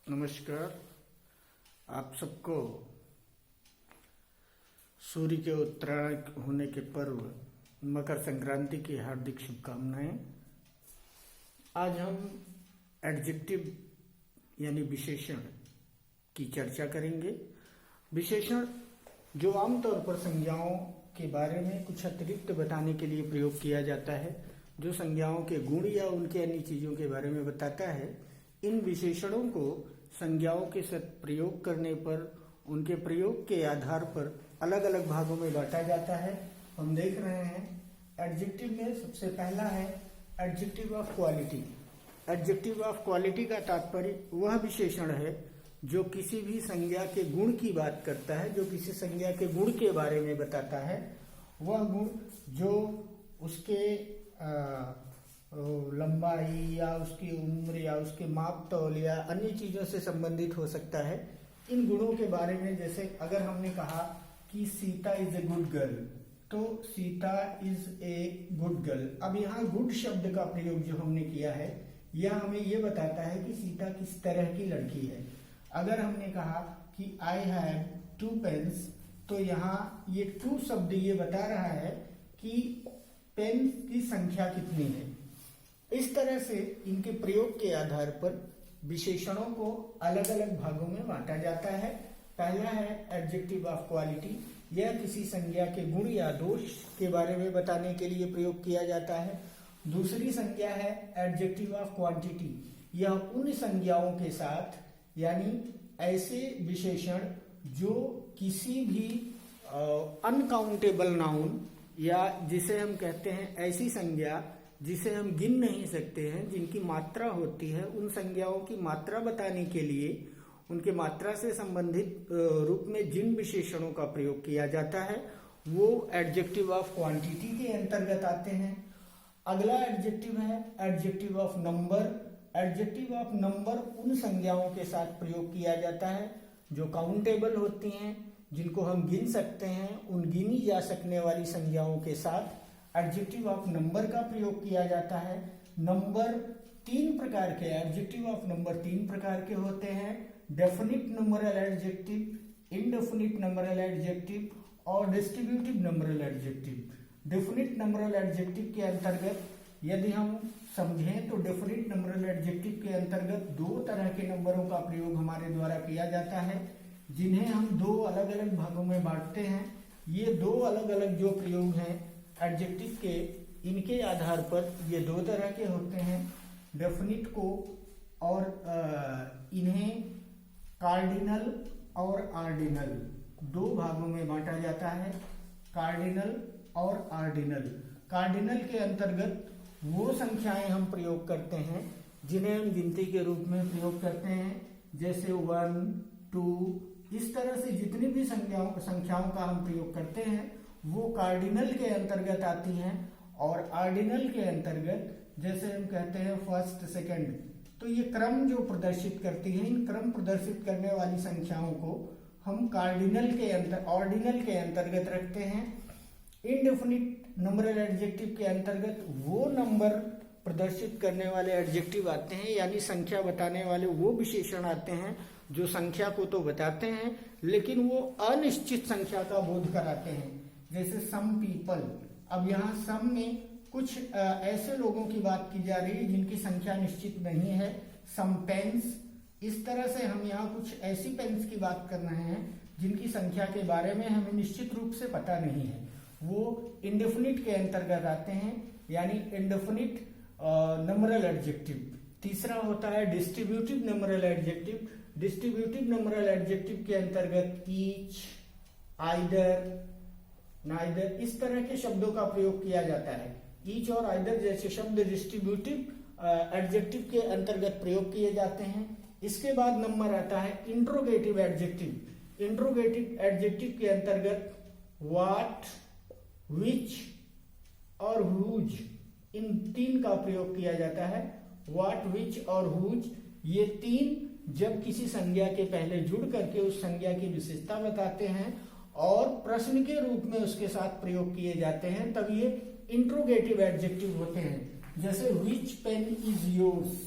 नमस्कार। आप सबको सूर्य के उत्तरायण होने के पर्व मकर संक्रांति की हार्दिक शुभकामनाएं। आज हम एडजेक्टिव यानी विशेषण की चर्चा करेंगे। विशेषण जो आमतौर पर संज्ञाओं के बारे में कुछ अतिरिक्त बताने के लिए प्रयोग किया जाता है, जो संज्ञाओं के गुण या उनके अन्य चीजों के बारे में बताता है। इन विशेषणों को संज्ञाओं के साथ प्रयोग करने पर उनके प्रयोग के आधार पर अलग अलग भागों में बांटा जाता है। हम देख रहे हैं एडजेक्टिव में सबसे पहला है adjective of quality. Adjective of quality का तात्पर्य वह विशेषण है जो किसी भी संज्ञा के गुण की बात करता है, जो किसी संज्ञा के गुण के बारे में बताता है। वह गुण जो उसके लंबाई या उसकी उम्र या उसके माप तौल या अन्य चीजों से संबंधित हो सकता है। इन गुणों के बारे में, जैसे अगर हमने कहा कि Sita is a good girl, तो Sita is a good girl. अब यहाँ गुड शब्द का प्रयोग जो हमने किया है, यह हमें यह बताता है कि सीता किस तरह की लड़की है। अगर हमने कहा कि आई हैव 2 पेन्स, तो यहाँ ये 2 शब्द ये बता रहा है कि पेन की संख्या कितनी है। इस तरह से इनके प्रयोग के आधार पर विशेषणों को अलग अलग भागों में बांटा जाता है। पहला है एडजेक्टिव ऑफ क्वालिटी, यह किसी संज्ञा के गुण या दोष के बारे में बताने के लिए प्रयोग किया जाता है। दूसरी संज्ञा है एडजेक्टिव ऑफ क्वांटिटी, यह उन संज्ञाओं के साथ, यानी ऐसे विशेषण जो किसी भी अनकाउंटेबल नाउन या जिसे हम कहते हैं ऐसी संज्ञा जिसे हम गिन नहीं सकते हैं, जिनकी मात्रा होती है, उन संज्ञाओं की मात्रा बताने के लिए उनके मात्रा से संबंधित रूप में जिन विशेषणों का प्रयोग किया जाता है वो एडजेक्टिव ऑफ क्वांटिटी के अंतर्गत आते हैं। अगला एडजेक्टिव है adjective of number. Adjective of number उन संज्ञाओं के साथ प्रयोग किया जाता है जो काउंटेबल होती हैं, जिनको हम गिन सकते हैं। उन गिनी जा सकने वाली संज्ञाओं के साथ एडजेक्टिव ऑफ नंबर का प्रयोग किया जाता है। नंबर 3 प्रकार के, एडजेक्टिव ऑफ नंबर 3 प्रकार के होते हैं: definite numeral adjective, indefinite numeral adjective और distributive numeral adjective. Definite numeral adjective के अंतर्गत यदि हम समझें तो डेफिनिट नंबरल एडजेक्टिव के अंतर्गत 2 तरह के नंबरों का प्रयोग हमारे द्वारा किया जाता है, जिन्हें हम 2 अलग अलग भागों में बांटते हैं। ये 2 अलग अलग जो प्रयोग हैं एडजेक्टिव के, इनके आधार पर ये 2 तरह के होते हैं। डेफिनिट को और इन्हें कार्डिनल और आर्डिनल 2 भागों में बांटा जाता है, कार्डिनल और आर्डिनल। कार्डिनल के अंतर्गत वो संख्याएं हम प्रयोग करते हैं जिन्हें हम गिनती के रूप में प्रयोग करते हैं, जैसे 1, 2, इस तरह से जितनी भी संख्याओं का हम प्रयोग करते हैं वो कार्डिनल के अंतर्गत आती हैं। और आर्डिनल के अंतर्गत जैसे हम कहते हैं फर्स्ट, सेकंड, तो ये क्रम जो प्रदर्शित करती हैं, इन क्रम प्रदर्शित करने वाली संख्याओं को हम ऑर्डिनल के अंतर्गत रखते हैं। इनडेफिनिट नंबरल एडजेक्टिव के अंतर्गत वो नंबर प्रदर्शित करने वाले एडजेक्टिव आते हैं, यानी संख्या बताने वाले वो विशेषण आते हैं जो संख्या को तो बताते हैं लेकिन वो अनिश्चित संख्या का बोध कराते हैं, जैसे सम पीपल। अब यहाँ सम में कुछ ऐसे लोगों की बात की जा रही है जिनकी संख्या निश्चित नहीं है। सम पेन्स, इस तरह से हम यहाँ कुछ ऐसी पेन्स की बात कर रहे हैं जिनकी संख्या के बारे में हमें निश्चित रूप से पता नहीं है, वो इंडेफिनिट के अंतर्गत आते हैं, यानी इंडेफिनिट नंबरल एडजेक्टिव। तीसरा होता है distributive numeral adjective. Distributive numeral adjective के अंतर्गत ईच, आइदर, नाइदर, इस तरह के शब्दों का प्रयोग किया जाता है। ईच और आइदर जैसे शब्द डिस्ट्रीब्यूटिव एडजेक्टिव के अंतर्गत प्रयोग किए जाते हैं। इसके बाद नंबर आता है इंट्रोगेटिव एडजेक्टिव। इंट्रोगेटिव एडजेक्टिव के अंतर्गत व्हाट, विच और हुज, इन 3 का प्रयोग किया जाता है। व्हाट, विच और हुज, ये 3 जब किसी संज्ञा के पहले जुड़ करके उस संज्ञा की विशेषता बताते हैं और प्रश्न के रूप में उसके साथ प्रयोग किए जाते हैं, तब ये इंट्रोगेटिव एडजेक्टिव होते हैं। जैसे which pen is yours,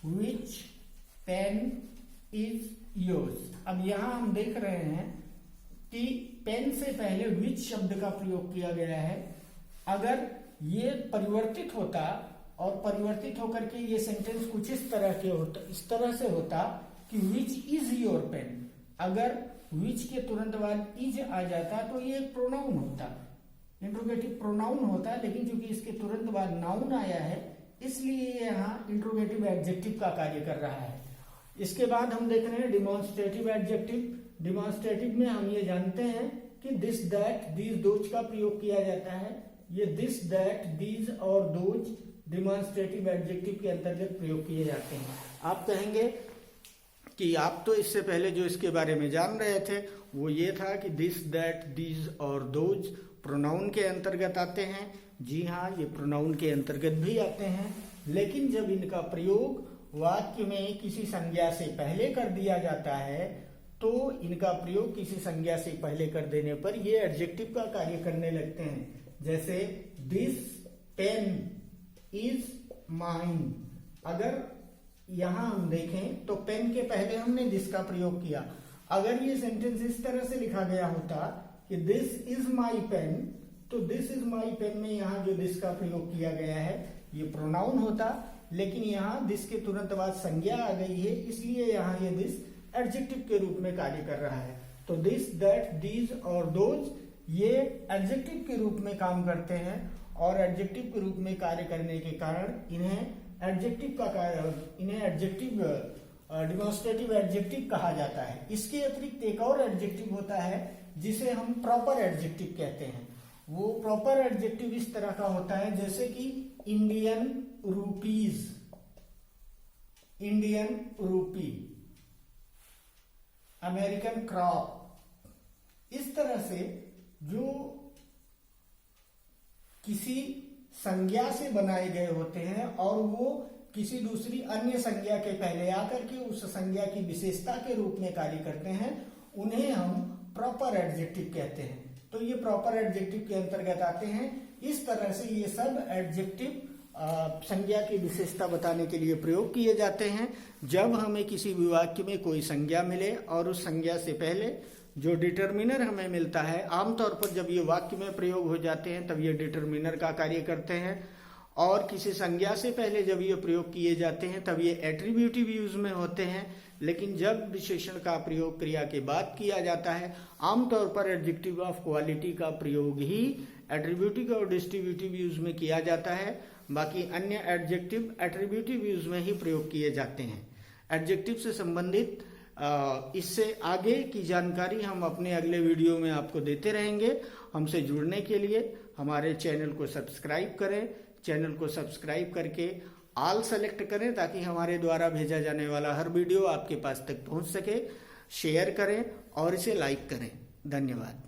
which pen is yours. अब यहां हम देख रहे हैं कि पेन से पहले विच शब्द का प्रयोग किया गया है। अगर ये परिवर्तित होता और परिवर्तित होकर के ये सेंटेंस कुछ इस तरह से होता कि विच इज योर पेन। अगर विच के तुरंत बाद इज आ जाता तो ये एक प्रोनाउन होता, इंट्रोगेटिव प्रोनाउन होता, लेकिन चूंकि इसके तुरंत बाद नाउन आया है इसलिए ये यहाँ इंट्रोगेटिव एडजेक्टिव का कार्य कर रहा है। इसके बाद हम देख रहे हैं डिमॉन्स्ट्रेटिव एडजेक्टिव। डिमॉन्स्ट्रेटिव में हम ये जानते हैं कि दिस, दैट, दीज, दोज का प्रयोग किया जाता है। ये दिस, दैट, दीज और दोज डिमॉन्स्ट्रेटिव एडजेक्टिव के अंतर्गत प्रयोग किए जाते हैं। आप कहेंगे कि आप तो इससे पहले जो इसके बारे में जान रहे थे वो ये था कि दिस, दैट, दीज और दोज प्रोनाउन के अंतर्गत आते हैं। जी हाँ, ये प्रोनाउन के अंतर्गत भी आते हैं, लेकिन जब इनका प्रयोग वाक्य में किसी संज्ञा से पहले कर दिया जाता है तो इनका प्रयोग किसी संज्ञा से पहले कर देने पर ये एडजेक्टिव का कार्य करने लगते हैं। जैसे दिस पेन इज माइन। अगर यहां हम देखें तो पेन के पहले हमने दिस का प्रयोग किया। अगर ये सेंटेंस इस तरह से लिखा गया होता कि दिस इज माई पेन, तो दिस इज माई पेन में यहाँ जो दिस का प्रयोग किया गया है ये प्रोनाउन होता, लेकिन यहाँ दिस के तुरंत बाद संज्ञा आ गई है इसलिए यहाँ ये दिस एडजेक्टिव के रूप में कार्य कर रहा है। तो दिस, दैट, दीज और दोज ये एडजेक्टिव के रूप में काम करते हैं और एडजेक्टिव के रूप में कार्य करने के कारण इन्हें एडजेक्टिव डिमॉन्स्ट्रेटिव एडजेक्टिव कहा जाता है। इसके अतिरिक्त एक और एडजेक्टिव होता है जिसे हम प्रॉपर एडजेक्टिव कहते हैं। वो प्रॉपर एडजेक्टिव इस तरह का होता है जैसे कि Indian rupees, Indian rupee, American crop. इस तरह से जो किसी संज्ञा से बनाए गए होते हैं और वो किसी दूसरी अन्य संज्ञा के पहले आकर के उस संज्ञा की विशेषता के रूप में कार्य करते हैं, उन्हें हम प्रॉपर एडजेक्टिव कहते हैं। तो ये प्रॉपर एडजेक्टिव के अंतर्गत आते हैं। इस तरह से ये सब एडजेक्टिव संज्ञा की विशेषता बताने के लिए प्रयोग किए जाते हैं। जब हमें किसी भी वाक्य में कोई संज्ञा मिले और उस संज्ञा से पहले जो डिटर्मिनर हमें मिलता है, आमतौर पर जब ये वाक्य में प्रयोग हो जाते हैं तब ये डिटर्मिनर का कार्य करते हैं, और किसी संज्ञा से पहले जब ये प्रयोग किए जाते हैं तब ये एट्रीब्यूटिव यूज में होते हैं। लेकिन जब विशेषण का प्रयोग क्रिया के बाद किया जाता है, आमतौर पर एडजेक्टिव ऑफ क्वालिटी का प्रयोग ही एट्रीब्यूटिव और डिस्ट्रीब्यूटिव यूज में किया जाता है। बाकी अन्य एडजेक्टिव एट्रीब्यूटिव यूज में ही प्रयोग किए जाते हैं। एडजेक्टिव से संबंधित इससे आगे की जानकारी हम अपने अगले वीडियो में आपको देते रहेंगे। हमसे जुड़ने के लिए हमारे चैनल को सब्सक्राइब करें। चैनल को सब्सक्राइब करके ऑल सेलेक्ट करें ताकि हमारे द्वारा भेजा जाने वाला हर वीडियो आपके पास तक पहुंच सके। शेयर करें और इसे लाइक करें। धन्यवाद।